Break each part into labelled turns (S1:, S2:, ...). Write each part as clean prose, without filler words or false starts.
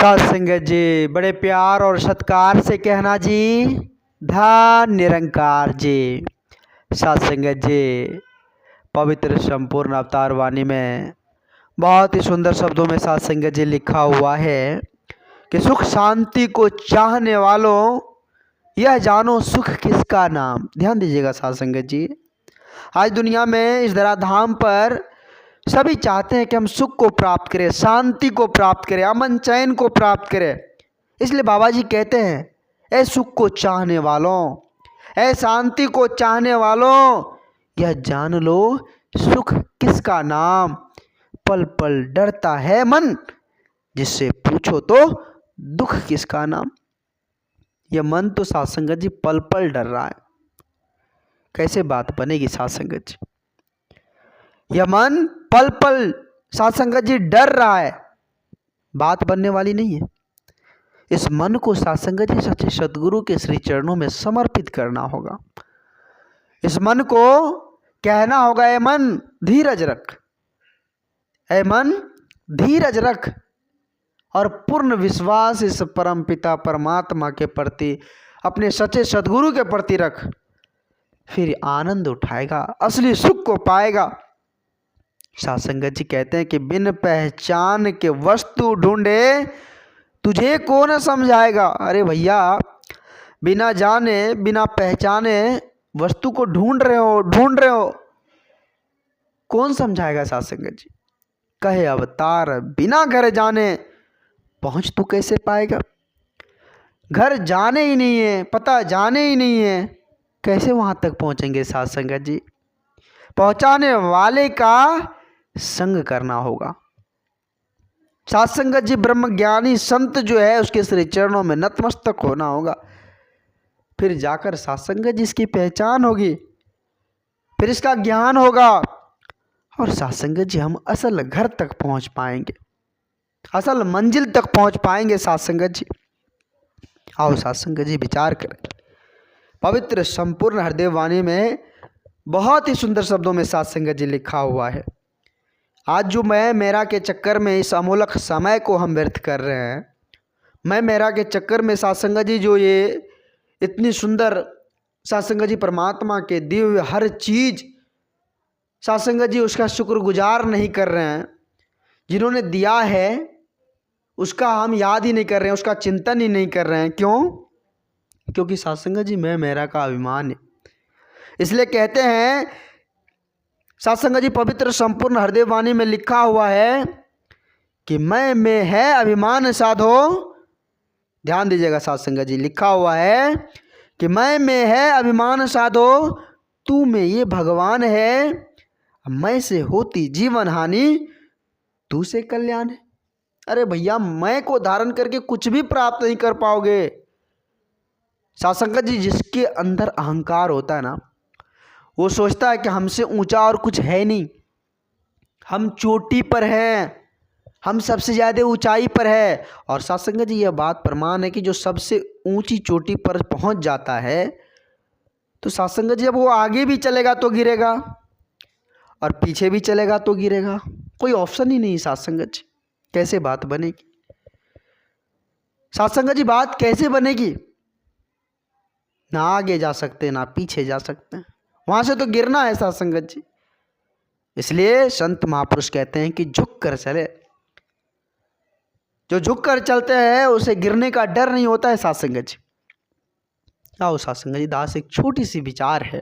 S1: साध संगत जी, बड़े प्यार और सत्कार से कहना जी, धन निरंकार जी। साध संगत जी, पवित्र संपूर्ण अवतार वाणी में बहुत ही सुंदर शब्दों में साध संगत जी लिखा हुआ है कि सुख शांति को चाहने वालों यह जानो सुख किसका नाम। ध्यान दीजिएगा साध संगत जी, आज दुनिया में इस धराधाम पर सभी चाहते हैं कि हम सुख को प्राप्त करें, शांति को प्राप्त करें, अमन चैन को प्राप्त करें। इसलिए बाबा जी कहते हैं, ऐ सुख को चाहने वालों, ऐ शांति को चाहने वालों, यह जान लो सुख किसका नाम। पल पल डरता है मन, जिससे पूछो तो दुख किसका नाम। यह मन तो साध संगत जी पल पल डर रहा है। कैसे बात बनेगी साध संगत जी? यह मन पल पल साध संगत जी डर रहा है, बात बनने वाली नहीं है। इस मन को साध संगत जी सच्चे सदगुरु के श्री चरणों में समर्पित करना होगा। इस मन को कहना होगा, ए मन धीरज रख, ए मन धीरज रख, और पूर्ण विश्वास इस परम पिता परमात्मा के प्रति, अपने सच्चे सदगुरु के प्रति रख। फिर आनंद उठाएगा, असली सुख को पाएगा। साध संगत जी कहते हैं कि बिन पहचान के वस्तु ढूंढे तुझे कौन समझाएगा। अरे भैया, बिना जाने बिना पहचाने वस्तु को ढूंढ रहे हो, कौन समझाएगा। साध संगत जी कहे अवतार बिना घर जाने पहुंच तू कैसे पाएगा। घर जाने ही नहीं है, पता जाने ही नहीं है, कैसे वहां तक पहुंचेंगे। साध संगत जी पहुंचाने वाले का संग करना होगा। साध संगत जी ब्रह्मज्ञानी संत जो है उसके श्री चरणों में नतमस्तक होना होगा। फिर जाकर साध संगत जी इसकी पहचान होगी, फिर इसका ज्ञान होगा, और साध संगत जी हम असल घर तक पहुंच पाएंगे, असल मंजिल तक पहुंच पाएंगे। साध संगत जी आओ साध संगत जी विचार करें। पवित्र संपूर्ण हृदय वाणी में बहुत ही सुंदर शब्दों में साध संगत जी लिखा हुआ है। आज जो मैं मेरा के चक्कर में इस अमूलक समय को हम व्यर्थ कर रहे हैं, मैं मेरा के चक्कर में साध संगत जी जो ये इतनी सुंदर साध संगत जी परमात्मा के दिए हुए हर चीज़ साध संगत जी उसका शुक्रगुजार नहीं कर रहे हैं। जिन्होंने दिया है उसका हम याद ही नहीं कर रहे हैं, उसका चिंतन ही नहीं कर रहे हैं। क्यों? क्योंकि साध संगत जी मैं मेरा का अभिमान है। इसलिए कहते हैं साध संगत जी पवित्र संपूर्ण हृदय वाणी में लिखा हुआ है कि मैं में है अभिमान साधो। ध्यान दीजिएगा साध संगत जी, लिखा हुआ है कि मैं में है अभिमान साधो, तू में ये भगवान है, मैं से होती जीवन हानि, तू से कल्याण है। अरे भैया, मैं को धारण करके कुछ भी प्राप्त नहीं कर पाओगे। साध संगत जी जिसके अंदर अहंकार होता है ना, वो सोचता है कि हमसे ऊंचा और कुछ है नहीं, हम चोटी पर हैं, हम सबसे ज़्यादा ऊंचाई पर है। और साध संगत जी यह बात प्रमाण है कि जो सबसे ऊंची चोटी पर पहुंच जाता है तो साध संगत जी अब वो आगे भी चलेगा तो गिरेगा और पीछे भी चलेगा तो गिरेगा, कोई ऑप्शन ही नहीं। साध संगत जी कैसे बात बनेगी? साध संगत जी बात कैसे बनेगी? ना आगे जा सकते ना पीछे जा सकते हैं, वहां से तो गिरना है साध संगत जी। इसलिए संत महापुरुष कहते हैं कि झुक कर चले। जो झुक कर चलते हैं उसे गिरने का डर नहीं होता है। साध संगत जी आओ साध संगत जी, दास एक छोटी सी विचार है,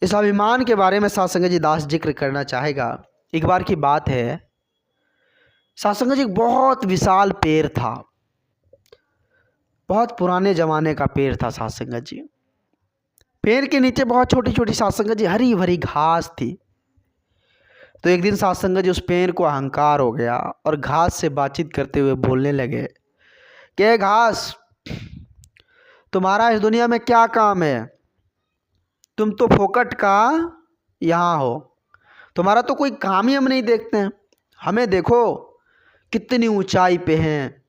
S1: इस अभिमान के बारे में साध संगत जी दास जिक्र करना चाहेगा। एक बार की बात है, साध संगत जी बहुत विशाल पेड़ था, बहुत पुराने जमाने का पेड़ था। साध संगत जी पेड़ के नीचे बहुत छोटी छोटी साध संगत जी हरी भरी घास थी। तो एक दिन साध संगत जी उस पेड़ को अहंकार हो गया और घास से बातचीत करते हुए बोलने लगे कि घास, तुम्हारा इस दुनिया में क्या काम है? तुम तो फोकट का यहाँ हो, तुम्हारा तो कोई काम ही हम नहीं देखते हैं। हमें देखो कितनी ऊंचाई पे हैं,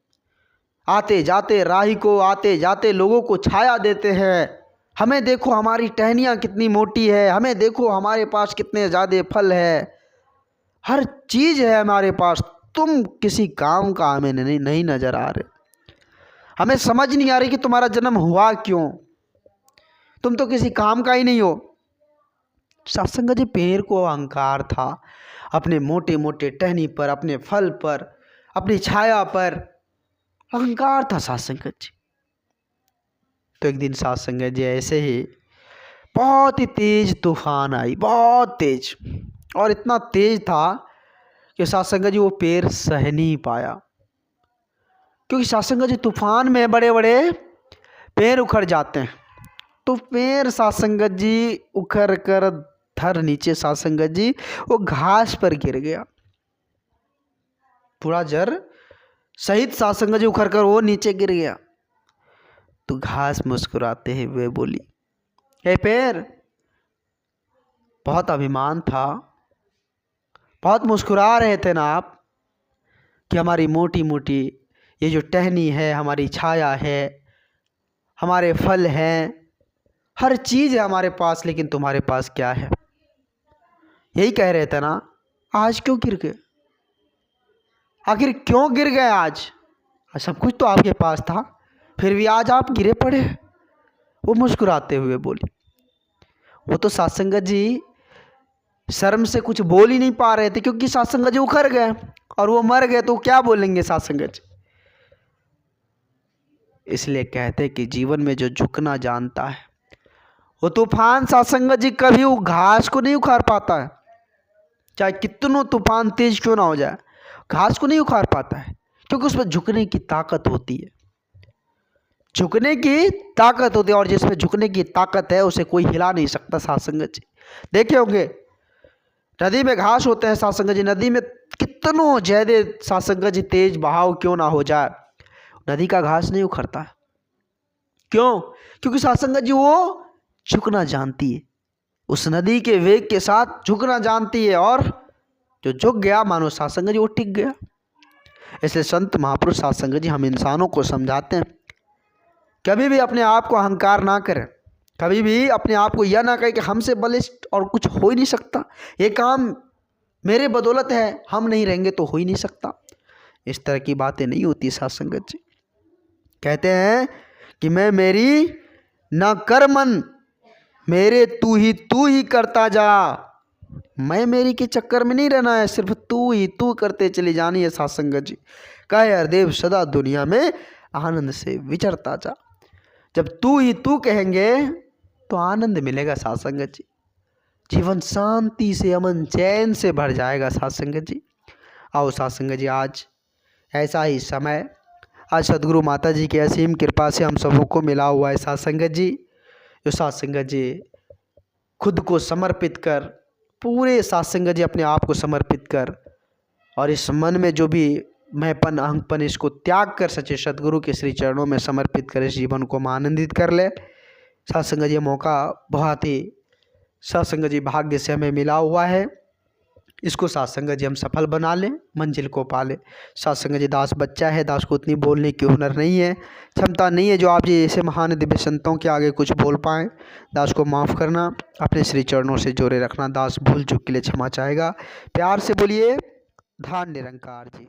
S1: आते जाते राही को, आते जाते लोगों को छाया देते हैं। हमें देखो हमारी टहनियाँ कितनी मोटी है, हमें देखो हमारे पास कितने ज़्यादा फल है, हर चीज़ है हमारे पास। तुम किसी काम का हमें नहीं नजर आ रहे। हमें समझ नहीं आ रही कि तुम्हारा जन्म हुआ क्यों, तुम तो किसी काम का ही नहीं हो। सासंग जी, पेड़ को अहंकार था, अपने मोटे मोटे टहनी पर, अपने फल पर, अपनी छाया पर अहंकार था सासंग जी। तो एक दिन सासंग जी ऐसे ही बहुत ही तेज तूफान आई, बहुत तेज, और इतना तेज था कि सासंग जी वो पेड़ सह नहीं पाया, क्योंकि सासंग जी तूफान में बड़े बड़े पेड़ उखड़ जाते हैं। तो पेड़ सासंग जी उखड़ कर धर नीचे सासंग जी वो घास पर गिर गया, पूरा जड़ सहित सासंग जी उखड़ कर वो नीचे गिर गया। तो घास मुस्कुराते हुए बोली, हे पेड़, बहुत अभिमान था, बहुत मुस्कुरा रहे थे ना आप कि हमारी मोटी मोटी ये जो टहनी है, हमारी छाया है, हमारे फल हैं, हर चीज़ है हमारे पास, लेकिन तुम्हारे पास क्या है? यही कह रहे थे ना, आज क्यों गिर गए? आखिर क्यों गिर गए आज? सब कुछ तो आपके पास था, फिर भी आज आप गिरे पड़े। वो मुस्कुराते हुए बोली। वो तो सासंग जी शर्म से कुछ बोल ही नहीं पा रहे थे, क्योंकि सासंग जी उखड़ गए और वो मर गए, तो क्या बोलेंगे सासंग जी। इसलिए कहते कि जीवन में जो झुकना जानता है, वो तूफान सासंग जी कभी वो घास को नहीं उखाड़ पाता है, चाहे कितनों तूफान तेज क्यों ना हो जाए, घास को नहीं उखाड़ पाता है, क्योंकि उसमें झुकने की ताकत होती है, झुकने की ताकत होती है, और जिसमें झुकने की ताकत है उसे कोई हिला नहीं सकता। सासंग जी देखे होंगे, नदी में घास होते हैं सासंग जी, नदी में कितनों ज्यादा सासंग जी तेज बहाव क्यों ना हो जाए, नदी का घास नहीं उखड़ता। क्यों? क्योंकि सासंग जी वो झुकना जानती है, उस नदी के वेग के साथ झुकना जानती है, और जो झुक गया मानो सासंग जी वो टिक गया। ऐसे संत महापुरुष सासंग जी हम इंसानों को समझाते हैं, कभी भी अपने आप को अहंकार ना करें, कभी भी अपने आप को यह ना कहें कि हमसे बलिष्ठ और कुछ हो ही नहीं सकता, ये काम मेरे बदौलत है, हम नहीं रहेंगे तो हो ही नहीं सकता। इस तरह की बातें नहीं होती। सासंग जी कहते हैं कि मैं मेरी ना कर मन, मेरे तू ही करता जा। मैं मेरी के चक्कर में नहीं रहना है, सिर्फ तू ही तू करते चली जानी है। सासंग जी कहे हरदेव सदा दुनिया में आनंद से विचरता जा। जब तू ही तू कहेंगे तो आनंद मिलेगा सासंग जी, जीवन शांति से, अमन चैन से भर जाएगा। सासंग जी आओ सासंग जी, आज ऐसा ही समय, आज सदगुरु माता जी की असीम कृपा से हम सबों को मिला हुआ है। सासंग जी जो सासंग जी खुद को समर्पित कर, पूरे सासंग जी अपने आप को समर्पित कर, और इस मन में जो भी मैंपन अहंपन इसको त्याग कर सचे सदगुरु के श्री चरणों में समर्पित कर इस जीवन को आनंदित कर ले। सासंग जी मौका बहुत ही सासंग जी भाग्य से हमें मिला हुआ है, इसको सासंग जी हम सफल बना लें, मंजिल को पा लें। सासंग जी दास बच्चा है, दास को उतनी बोलने की हुनर नहीं है, क्षमता नहीं है जो आप जी ऐसे महान दिव्य संतों के आगे कुछ बोल पाएँ। दास को माफ़ करना, अपने श्री चरणों से जोड़े रखना। दास भूल चूक के लिए क्षमा चाहेगा। प्यार से बोलिए धन निरंकार जी।